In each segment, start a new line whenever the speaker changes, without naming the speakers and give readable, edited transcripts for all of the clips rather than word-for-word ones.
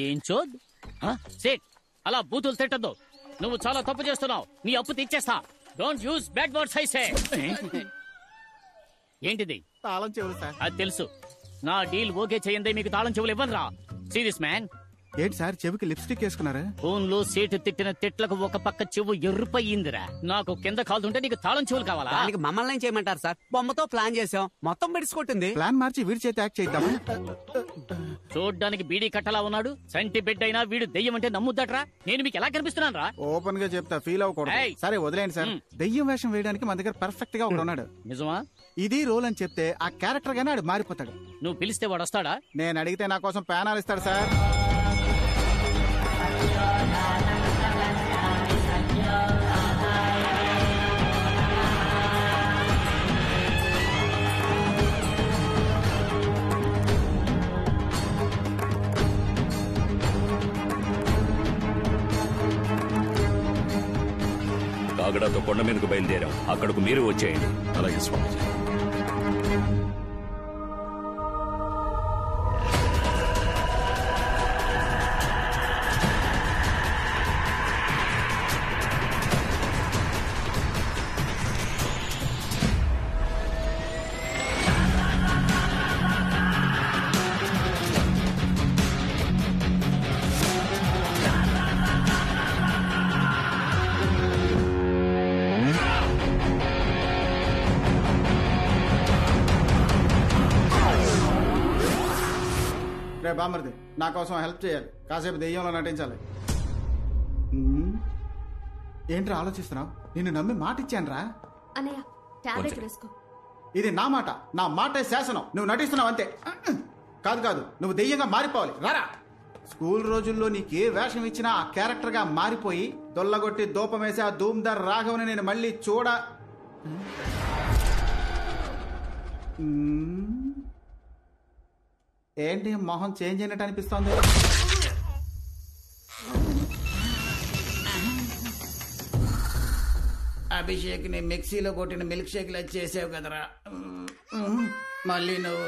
ఏం చోద్ సేట్ అలా బూతులు తిట్టద్దు. నువ్వు చాలా తప్పు చేస్తున్నావు. నీ అప్పు తీర్చేస్తా. Don't use bad words I say. ఏంటిది?
తాళం చెవులు సార్.
అది తెలుసు. నా డీల్ ఓకే చేయండి. మీకు తాళం చెవులు ఇవ్వనురా. Serious man.
ఏంటి సార్ చెవికి లిప్స్టిక్ వేసుకున్నారా?
ఫోన్ లో సీటు తిట్టిన తిట్లకు ఒక పక్క చెవు ఎర్రుపయ్యిందిరా. నాకు కింద కాలుతుంటే నీకు తాళం చెవులు కావాలా?
దానికి మమ్మల్ని ఏం చేయమంటారు సార్? బొమ్మతో ప్లాన్ చేసాం, మొత్తం బెడిసికొట్టింది.
ప్లాన్ మార్చి వీడి చేతి యాక్ట్ చేద్దామా?
చూడ్డానికి బీడీ కట్టలా ఉన్నాడు. సంటి బిడ్డ అయినా వీడు దెయ్యం అంటే నమ్ముద్దట్రా. నేను మీకు ఎలా కనిపిస్తున్నాను రా?
ఓపెన్ గా చెప్తా, ఫీల్ అవ్వకూడదు. సరే వదిలేండి సార్. దెయ్యం వేషం వేయడానికి మన దగ్గర పర్ఫెక్ట్ గా ఒకడు ఉన్నాడు.
నిజమా?
ఇది రోల్ అని చెప్తే ఆ క్యారెక్టర్ గానే ఆడు మారిపోతాడు.
నువ్వు పిలిస్తే వాడు వస్తాడా?
నేను అడిగితే నా కోసం ప్యానాలు ఇస్తాడు సార్.
కాగడాతో కొండ మీదకు బయలుదేరాం. అక్కడకు మీరు వచ్చేయండి.
అలాగే స్వామి.
రే బామర్ది, నా కోసం హెల్ప్ చేయాలి. కాసేపు దెయ్యంలో నటించాలి. ఏంట్రా ఆలోచిస్తున్నావు? నిన్ను నమ్మి మాట ఇచ్చాను రా.
అన్నయ్య టాబ్లెట్ వేసుకో.
ఇది నా మాట, నా మాటే శాసనం. నువ్వు నటిస్తున్నావు అంతే. కాదు కాదు, నువ్వు దెయ్యంగా మారిపోవాలి. రారా. స్కూల్ రోజుల్లో నీకే వేషం ఇచ్చినా ఆ క్యారెక్టర్ గా మారిపోయి దొల్లగొట్టి దూపమేసి ఆ ధూమ్దార్ రాఘవని నేను మళ్ళీ ఏంటి మొహం చేంజ్ అయినట్టు అనిపిస్తోంది?
అభిషేక్ ని మిక్సీలో కొట్టిన మిల్క్ షేక్ లా చేసావు కదరా. మళ్ళీ నువ్వు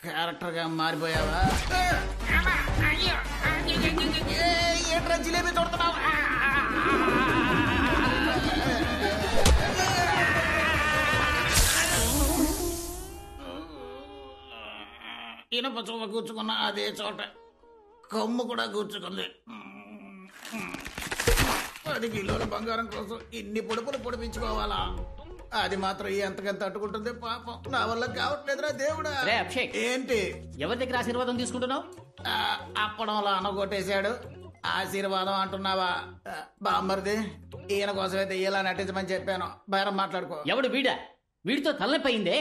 క్యారెక్టర్ గా మారిపోయావా? ఏంట్రా జిలేబీ తోడుతున్నావు? ఇనప చోమ కూర్చుకున్న అదే చోట కొమ్ము కూడా కూర్చుకుంది. 10 కిలోల బంగారం కోసం ఇన్ని పొడుపులు పొడిపించుకోవాలా? అది మాత్రం ఎంతకంత తట్టుకుంటుంది పాపం. నా వల్ల కావట్లేదురా దేవుడా. ఏంటి
ఎవరి దగ్గర ఆశీర్వాదం తీసుకుంటున్నావు?
అప్పడంలో అనగొట్టేశాడు. ఆశీర్వాదం అంటున్నావా? బామ్మర్ది, ఈయన కోసమైతే ఇలా నటించమని చెప్పాను. బేరం మాట్లాడుకో.
ఎవడు వీడా? వీడితో తలనొప్పి అయిందే.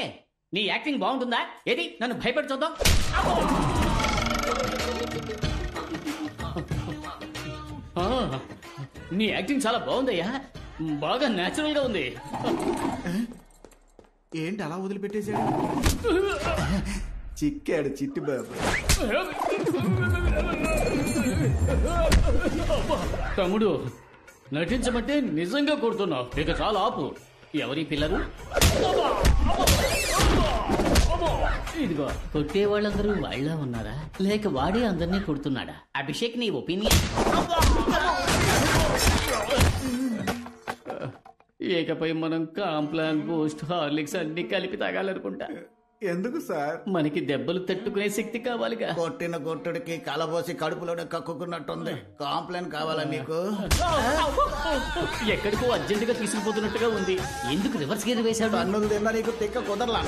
నీ యాక్టింగ్ బాగుంటుందా? ఏది నన్ను భయపెట్టి చూద్దాం. నీ యాక్టింగ్ చాలా బాగుందయ్యా. బాగా నేచురల్ గా ఉంది.
ఏంటి అలా వదిలిపెట్టేశాడు? చిక్కాడు చిట్టి బాబు.
తమ్ముడు, నటించమంటే నిజంగా కొడుతున్నావు. ఇక చాలా ఆపు. ఎవరి పిల్లలు? ఇదిగో, కొట్టే వాళ్ళందరూ వాళ్ళ ఉన్నారా లేక వాడే అందరినీ కొడుతున్నాడా? అభిషేక్, నీ ఒపీనియన్? ఏకపై మనం కాంప్లాన్, బూస్ట్, హార్లిక్స్ అన్ని కలిపి తాగాలనుకుంటా.
ఎందుకు సార్?
మనకి దెబ్బలు తట్టుకునే శక్తి కావాలిగా.
కొట్టిన కొట్టుడికి కలబోసి కడుపులోనే కక్కుకున్నట్టుంది. కాంప్లైంట్ కావాలా మీకు?
ఎక్కడికో అర్జెంటుగా తీసుకుపోతున్నట్టుగా ఉంది. ఎందుకు రివర్స్ గేర్ వేశాడు?
అన్నులు తిన్నా నీకు తిక్క కుదరలా.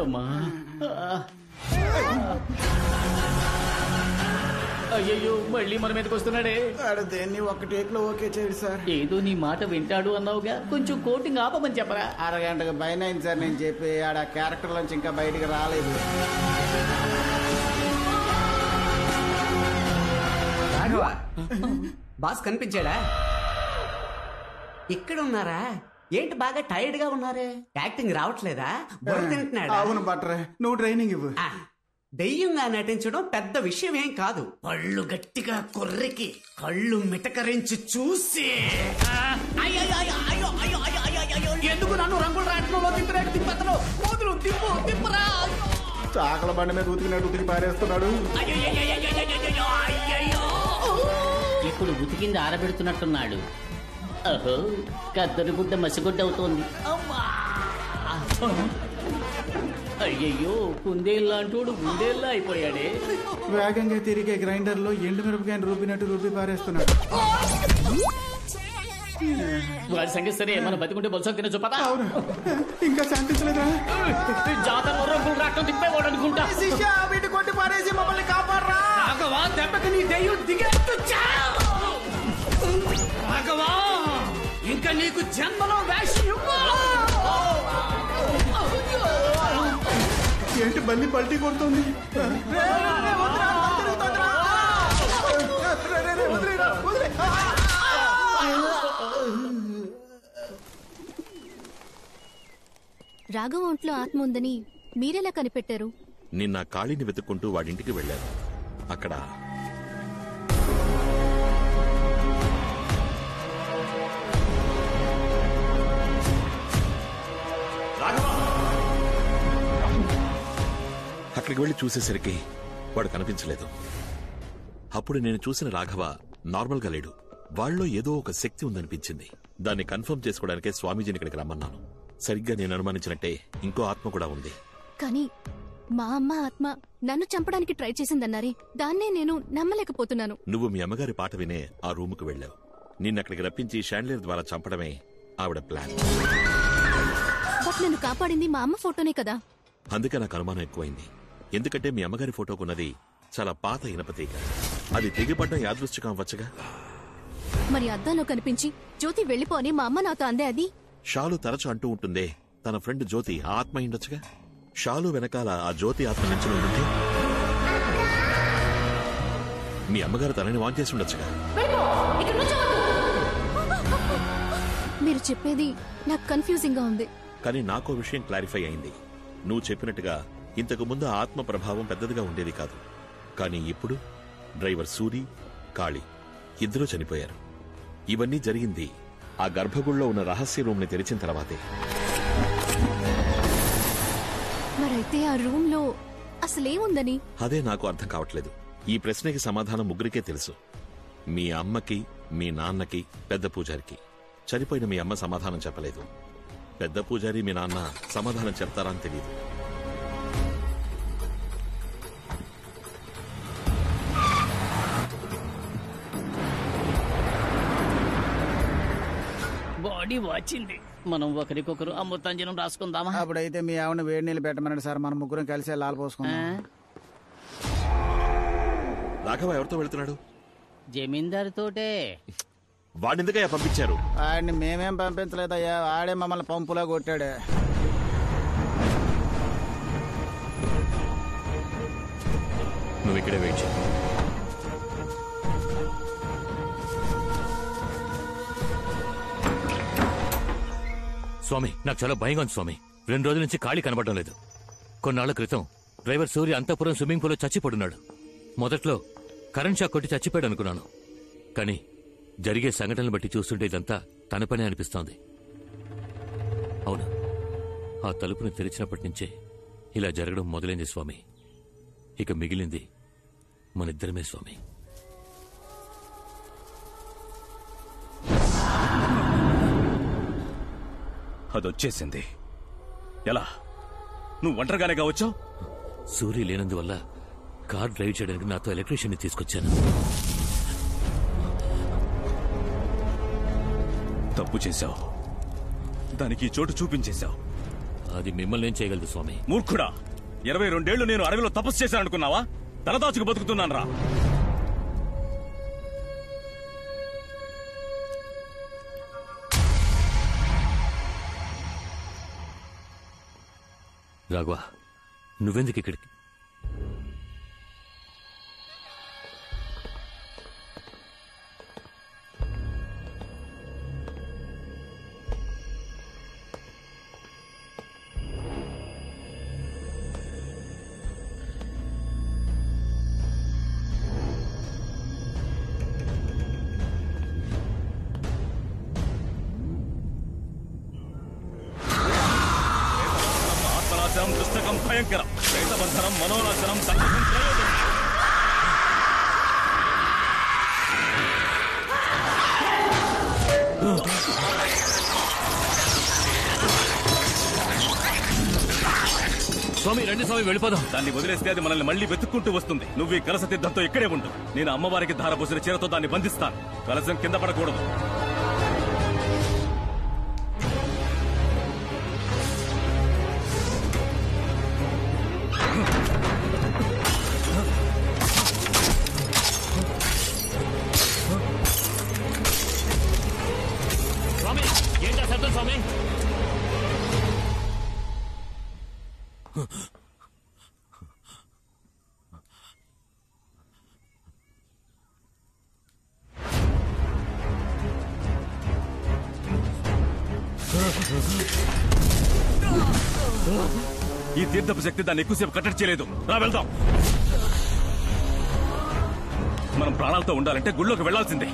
అమ్మా, అయ్యయ్యో, మళ్ళీ మన మీదకి వస్తున్నాడే.
దేన్ని ఒక టేక్ లో ఓకే చేయడు సార్.
ఏదో నీ మాట వింటాడు అన్నావుగా, కొంచెం కోటింగ్ ఆపమని చెప్పరా.
అరగంటకు పైన అయింది సార్ నేను చెప్పి. ఆడ క్యారెక్టర్ నుంచి ఇంకా బయటికి రాలేదు.
బాస్ కనిపించాడా? ఇక్కడ ఉన్నారా? ఏంటి బాగా టైర్డ్ గా ఉన్నారే? యాక్టింగ్ రావట్లేదా? బుర్ర తింటున్నాడా?
అవును బట్రే, నువ్వు ట్రైనింగ్ ఇవ్వు.
దెయ్యంగా నటించడం పెద్ద విషయం ఏం కాదు.
పళ్ళు గట్టిగా కొర్రికి కళ్ళు మిటకరించి చూసి
ఎందుకు నన్ను రంగులు రాట్నంలో తిప్పరేటు తిప్పతను? తిప్పురా.
చాకల బండి మీద ఉతికినట్టు ఉతికి పారేస్తున్నాడు.
ఇప్పుడు ఉతికింది ఆరబెడుతున్నట్టున్నాడు. అహో, కద్దరు గుడ్డ మసిగుడ్డ అవుతోంది. అయ్యయ్యో, కుందేళ్ళంటోడు గుండేళ్ళ అయిపోయాడే.
వేగంగా తిరిగే గ్రైండర్ లో ఎండు మిరపకాయని రుబ్బినట్టు రుబ్బి పారేస్తున్నాడు.
వాడి సంగతి సరే, మనం బతికుంటే బొలస తినచ్చు పదా.
అవును, ఇంకా శాంతించలేదా?
జాతరలో రంగులు రావటం తిప్పేవాడు అనుకుంటా.
శిష్య, వీటి కొట్టి పారేసి మమ్మల్ని కాపాడరా.
రాఘవా, దెబ్బకి నీ దెయ్యం దిగేట్టు చావు. రాఘవా, ఇంకా నీకు జన్మలో వేషం ఇవ్వను.
ఏంటి బల్లి పల్టీ కొడుతుంది?
రాఘవ ఒంట్లో ఆత్మ ఉందని మీరెలా కనిపెట్టారు?
నిన్న కాళీని వెతుక్కుంటూ వాడింటికి వెళ్ళాను. అక్కడ అక్కడికి వెళ్లి చూసేసరికి వాడు కనిపించలేదు. అప్పుడు నేను చూసిన రాఘవ నార్మల్గా లేడు. వాళ్ళలో ఏదో ఒక శక్తి ఉందనిపించింది. దాన్ని కన్ఫర్మ్ చేసుకోవడానికే స్వామీజీని ఇక్కడికి రమ్మన్నాను. సరిగ్గా నేను అనుమానించినట్టే ఇంకో ఆత్మ కూడా ఉంది.
కానీ మా అమ్మ ఆత్మ నన్ను చంపడానికి ట్రై చేసిందన్నారే, దాన్నే నేను నమ్మలేకపోతున్నాను.
నువ్వు మీ అమ్మగారి పాట వినే ఆ రూముకు వెళ్ళావు. నిన్నక్కడికి రప్పించి షాండ్లియర్ ద్వారా చంపడమే ఆవిడ ప్లాన్.
బట్ నన్ను కాపాడింది మా అమ్మ ఫోటోనే కదా.
అందుకే నాకు అనుమానం ఎక్కువైంది. ఎందుకంటే మీ అమ్మగారి ఫోటోకున్నది చాలా పాత ఇనపతీగ. అది తెగిపడ్డం యాదృశ్చికం అవ్వచ్చుగా.
మరి అద్దంలో కనిపించి జ్యోతి వెళ్ళిపోని మా అమ్మ నాతో అందే. అది
షాలు తరచు అంటూ ఉంటుందే, తన ఫ్రెండ్ జ్యోతి ఆ ఆత్మ అయిండొచ్చుగా. షాలు వెనకాల ఆ జ్యోతి ఆత్మ నుంచి ఉంటుంది. మీ అమ్మగారు తనని వాన్ చేసి ఉండొచ్చుగా.
మీరు చెప్పేది నాకు కన్ఫ్యూజింగ్ గా ఉంది.
కానీ నాకో విషయం క్లారిఫై అయింది. నువ్వు చెప్పినట్టుగా ఇంతకు ముందు ఆత్మ ప్రభావం పెద్దదిగా ఉండేది కాదు. కానీ ఇప్పుడు డ్రైవర్ సూరి, కాళీ ఇద్దరూ చనిపోయారు. ఇవన్నీ జరిగింది ఆ గర్భగుడిలో ఉన్న రహస్య రూమ్ ని తెరిచిన తర్వాతే.
మరైతే ఆ రూమ్ లో అసలేముందని?
అదే నాకు అర్థం కావట్లేదు. ఈ ప్రశ్నకి సమాధానం ముగ్గురికే తెలుసు. మీ అమ్మకి, మీ నాన్నకి, పెద్ద పూజారికి. చనిపోయిన మీ అమ్మ సమాధానం చెప్పలేదు. పెద్ద పూజారి మీ నాన్న సమాధానం చెప్తారా అని తెలియదు.
బాడీ వాచింది. మనం ఒకరికొకరు అమృతాంజనం రాసుకుందామా?
అప్పుడైతే మీ ఆవిడ వేడి నీళ్ళు పెట్టమన్నాడు సార్. మనం ముగ్గురం కలిసి లాల్ పోసుకుందాం.
రాఘవ ఎవరితో వెళ్తున్నాడు?
జమీందారుతోటే.
వాడెందుకయ్యా పంపించారు?
ఆడిని మేమేం పంపించలేదయ్యా, ఆడే మమ్మల్ని పంపులా కొట్టాడు.
నువ్వు ఇక్కడే వెయిట్ చేయి. స్వామి, నాకు చాలా భయంగా ఉంది స్వామి. 2 రోజుల నుంచి ఖాళీ కనబడడం లేదు. కొన్నాళ్ల క్రితం డ్రైవర్ సూర్య అంతఃపురం స్విమ్మింగ్ పూల్లో చచ్చిపడున్నాడు. మొదట్లో కరెంట్ షాక్ కొట్టి చచ్చిపోయాడు అనుకున్నాను. కానీ జరిగే సంఘటనలు బట్టి చూస్తుంటే ఇదంతా తన పనే అనిపిస్తోంది. అవును, ఆ తలుపుని తెరిచినప్పటి నుంచే ఇలా జరగడం మొదలైంది స్వామి. ఇక మిగిలింది మనిద్దరమే స్వామి. అదొచ్చేసింది. ఎలా? నువ్వు ఒంటరిగానే వచ్చావు?
సూర్య లేనందువల్ల కార్ డ్రైవ్ చేయడానికి నాతో ఎలక్ట్రీషియన్ ని తీసుకొచ్చాను.
తప్పు చేశావు. దానికి చోటు చూపించేశావు.
అది మిమ్మల్ని ఏం చేయగలదు స్వామి?
మూర్ఖుడా! 22 ఏళ్లు నేను అడవిలో తపస్సు చేశాననుకున్నావా? తలదాచుకు బతుకుతున్నాను రా.
రాఘవ, నువ్వెందుకు ఇక్కడికి?
పుస్తకం భయంకరం. ప్రేతబంధనం
మనోనాశనం తగ్గడం ప్రయోజనం.
స్వామి రండి స్వామి, వెళ్ళిపోదాం.
దాన్ని వదిలేస్తే అది మనల్ని మళ్ళీ వెతుక్కుంటూ వస్తుంది. నువ్వు ఈ కలస తీర్థంతో ఇక్కడే ఉండు. నేను అమ్మవారికి ధారపోసిన చీరతో దాన్ని బంధిస్తాను. కలసం కింద పడకూడదు.
స్వామి ఏంటా శబ్దం స్వామి?
ఈ తీర్థపు శక్తి దాన్ని ఎక్కువసేపు కట్టడి చేయలేదు. రా వెళ్దాం. మనం ప్రాణాలతో ఉండాలంటే గుళ్ళోకి వెళ్లాల్సిందే.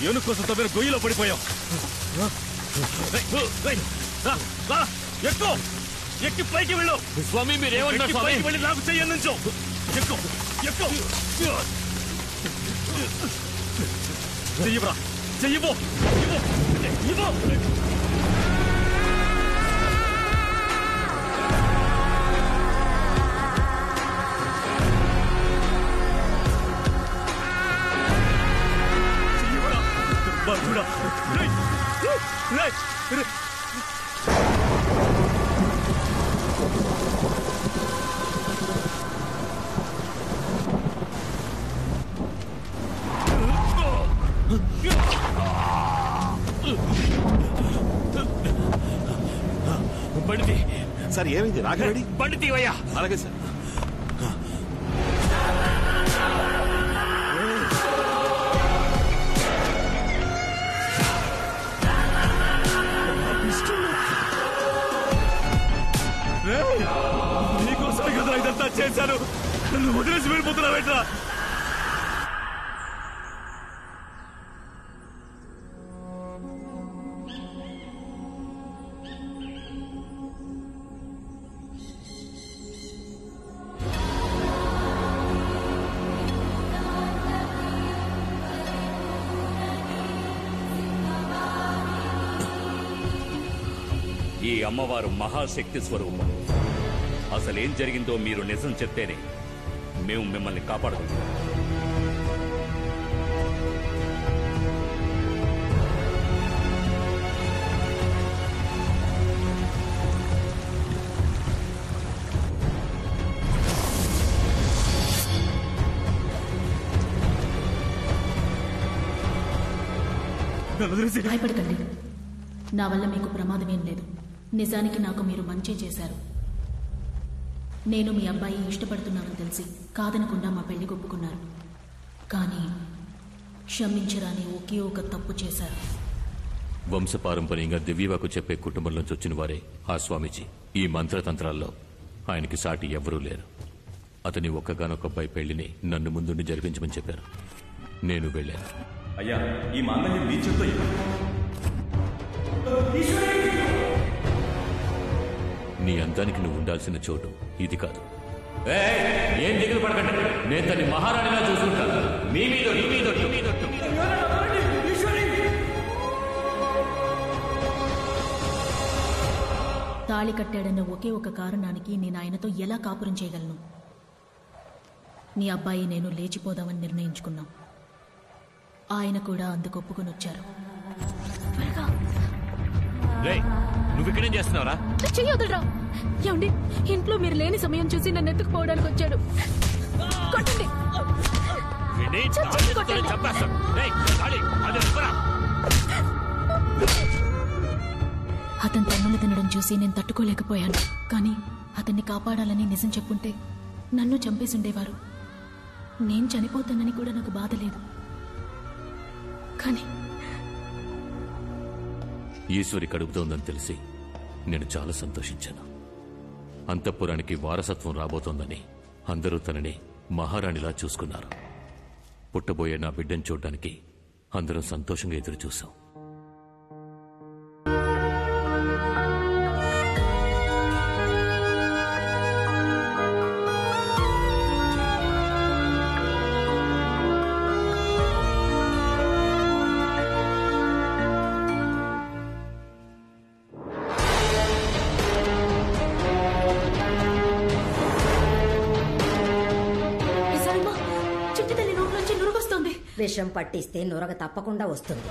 ఏనుగు కోసం తవ్విన గొయ్యిలో పడిపోయాం. ఎక్కువ ఎక్కి పైకి వెళ్ళు.
స్వామి మీరేమంటారు స్వామి?
పైకి వెళ్ళి నాకు చెయ్యి నుంచో. ఎక్కువ ఎక్కువ చెయ్యిరా, చెయ్యిపో ఇవ్వు.
బండి
సార్ ఏమైంది? రాఘవేడి
బండి తీవయ్యా.
అలాగే సార్.
నీకోసమే కదా ఇదంతా చేశాను. నన్ను వదిలేసి వెళ్ళిపోతున్నావేట్రా?
ఈ అమ్మవారు మహాశక్తి స్వరూపం. అసలేం జరిగిందో మీరు నిజం చెప్తేనే మేము మిమ్మల్ని కాపాడుకుంటాం.
భయపడకండి. నా వల్ల మీకు ప్రమాదమేం లేదు. నిజానికి నాకు మీరు మంచి చేశారు. నేను మీ అబ్బాయి ఇష్టపడుతున్నానని తెలిసి కాదనకుండా మా పెళ్లి ఒప్పుకున్నారు. కానీ క్షమించరాని ఒకే ఒక తప్పు చేశారు.
వంశపారంపర్యంగా దివ్యవాకు చెప్పే కుటుంబంలోంచి వచ్చిన వారే ఆ స్వామీజీ. ఈ మంత్రతంత్రాల్లో ఆయనకి సాటి ఎవ్వరూ లేరు. అతని ఒక్కగానొక్క అబ్బాయి పెళ్లిని నన్ను ముందుండి జరిపించమని చెప్పారు. నేను వెళ్ళాను.
అయ్యా, ఈ మాంగళ్యం మీ చేత్తో
నీ అందానికి నువ్వు ఉండాల్సిన చోటు ఇది కాదు. ఏం దిగులు పడకండి, నేను తన్ని మహారాణిలా చూసుకుంటాను. మీ మీద
తాళి కట్టాడన్న ఒకే ఒక కారణానికి నేను ఆయనతో ఎలా కాపురం చేయగలను? నీ అబ్బాయి నేను లేచిపోదామని నిర్ణయించుకున్నాం. ఆయన కూడా అందుకు ఒప్పుకొని వచ్చారు.
నువ్వు ఇక్కడేం చేస్తున్నావురా?
చెయ్యొద్దురా. ఏమండి, ఇంట్లో మీరు లేని సమయం చూసి నన్ను ఎత్తుకుపోవడానికి వచ్చాడు. కొట్టండి.
అతను తన్నులు తినడం చూసి నేను తట్టుకోలేకపోయాను. కానీ అతన్ని కాపాడాలని నిజం చెప్పుంటే నన్ను చంపేసి ఉండేవారు. నేను చనిపోతానని కూడా నాకు బాధ లేదు. కానీ
ఈశ్వరి కడుపుతోందని తెలిసి నేను చాలా సంతోషించాను. అంతఃపురానికి వారసత్వం రాబోతోందని అందరూ తనని మహారాణిలా చూసుకున్నారు. పుట్టబోయే నా బిడ్డను చూడ్డానికి అందరం సంతోషంగా ఎదురు చూశాం.
విషం పట్టిస్తే నురగ తప్పకుండా వస్తుంది.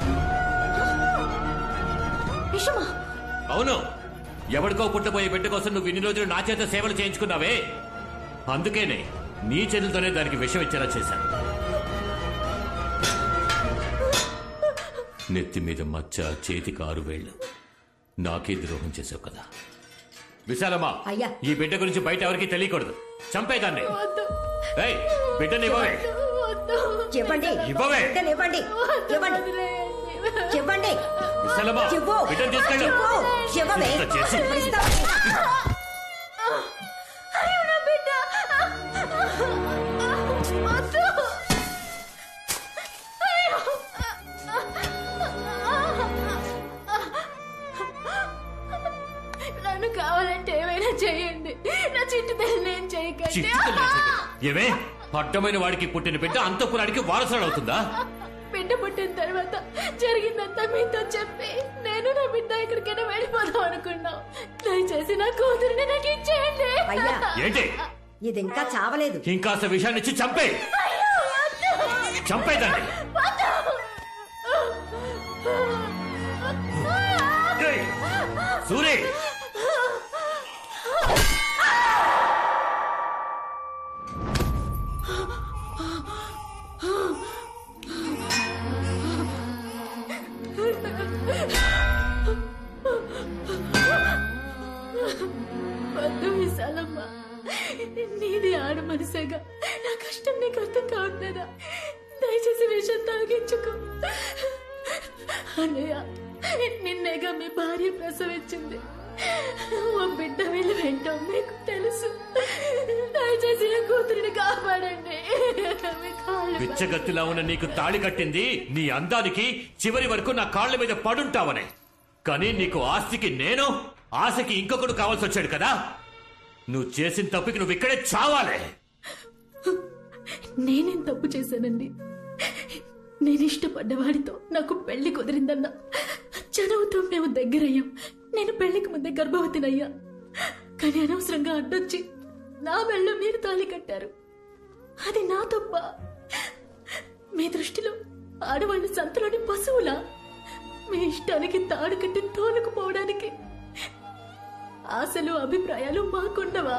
అవును, ఎవరికో పుట్టబోయే బిడ్డ కోసం నువ్వు ఇన్ని రోజులు నా చేత సేవలు చేయించుకున్నావే, అందుకేనే నీ చేతులతోనే దానికి విషం ఇచ్చేలా చేశాను. నెత్తి మీద మచ్చ, చేతికి 6 వేళ్లు, నాకే ద్రోహం చేసావు కదా. విశాలమ్మా, ఈ బిడ్డ గురించి బయట ఎవరికి తెలియకూడదు. చంపేదాన్ని. బిడ్డని ఇవ్వవే.
చెప్పండి, ఇవ్వండి, చెప్పండి.
నన్ను కావాలంటే ఏమైనా చేయండి. నా చిట్టు తల్లి నేను చేయకండి.
ఏమే, అడ్డమైన వాడికి పుట్టిన బిడ్డ అంతఃపురానికి వారసుడు అవుతుందా?
బిడ్డ పుట్టిన తర్వాత జరిగిందంతా మీతో చెప్పి నేను నా బిడ్డ ఎక్కడికైనా వెళ్ళిపోదాం అనుకున్నాం. దయచేసి నా కూతురిని నాకు ఇచ్చేయండి.
ఏంటి
ఇది ఇంకా చావలేదు.
ఇంకాస్త విషయాన్ని ఇచ్చి చంపేదండి. సూరి,
వద్దు విశాలమ్మ, నీది ఆడ మనసేగా. నా కష్టం నీకు అర్థం కావట్లేదా? దయచేసి విషయం తాగించుకో. అన్నయ్య, నిన్నేగా మీ భార్య ప్రసవించింది. ఓ బిడ్డ వెళ్ళి వెంటో మీకు తెలుసు. దయచేసి నా కూతురిని కాపాడండి.
బిచ్చగత్తిలా ఉన్న నీకు తాళి కట్టింది నీ అందానికి, చివరి వరకు నా కాళ్ల మీద పడుంటావనే. కానీ నీకు ఆస్తికి నేను, ఆశకి ఇంకొకడు కావాల్సి వచ్చాడు కదా. నువ్వు చేసిన తప్పుకి నువ్వు ఇక్కడే చావాలే.
నేనేం తప్పు చేశానండి? నేను ఇష్టపడ్డవాడితో నాకు పెళ్లి కుదిరిందన్నా, చదువుతో మేము దగ్గరయ్యాం. నేను పెళ్లికి ముందే గర్భవతినయ్యా. కానీ అనవసరంగా అడ్డొచ్చి నా మెళ్ళో మీరు తాళి కట్టారు. అది నా తప్ప? మీ దృష్టిలో ఆడవాళ్ళు సంతలోని పశువులా? మీ ఇష్టానికి తాడు కట్టి తోలుకుపోవడానికి ఆశలు, అభిప్రాయాలు మాకుండవా?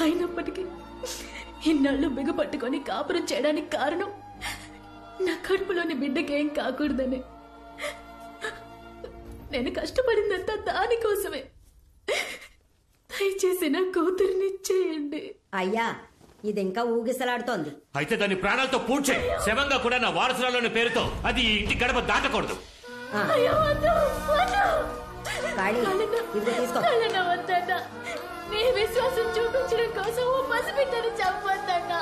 అయినప్పటికీ ఇన్నాళ్ళు బిగపట్టుకొని కాపురం చేయడానికి కారణం నా కడుపులోని బిడ్డకేం కాకూడదని. నేను కష్టపడిందంతా దానికోసమే. దయచేసి నా కూతురిని చేయండి.
అయ్యా, ఇది ఇంకా ఊగిసలాడుతోంది.
అయితే దాన్ని ప్రాణాలతో పూడ్చే శవంగా కూడా నా వారసురాలోని పేరుతో అది ఈ ఇంటి గడప దాటకూడదు.
నీ విశ్వాసం చూపించడం కోసం పసిబిడ్డని చంపొద్దన్నా.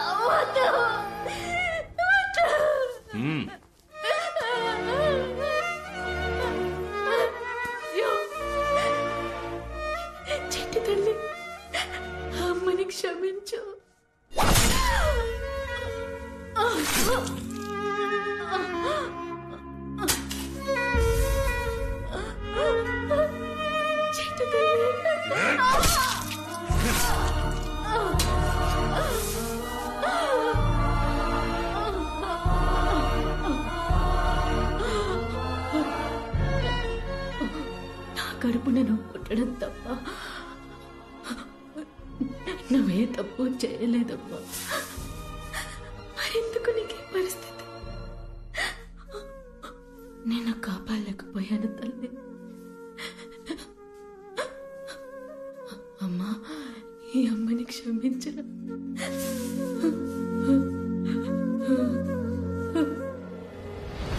చెట్టు తల్లి, అమ్మని క్షమించు. చెట్టు తల్లి, నా కడుపున నువ్వు పుట్టడం తప్ప నువ్వే తప్పు చేయలేదమ్మా. మరెందుకు నీకే పరిస్థితి? నేను కాపాడలేకపోయాను తల్లి. అమ్మా, ఈ అమ్మని క్షమించను.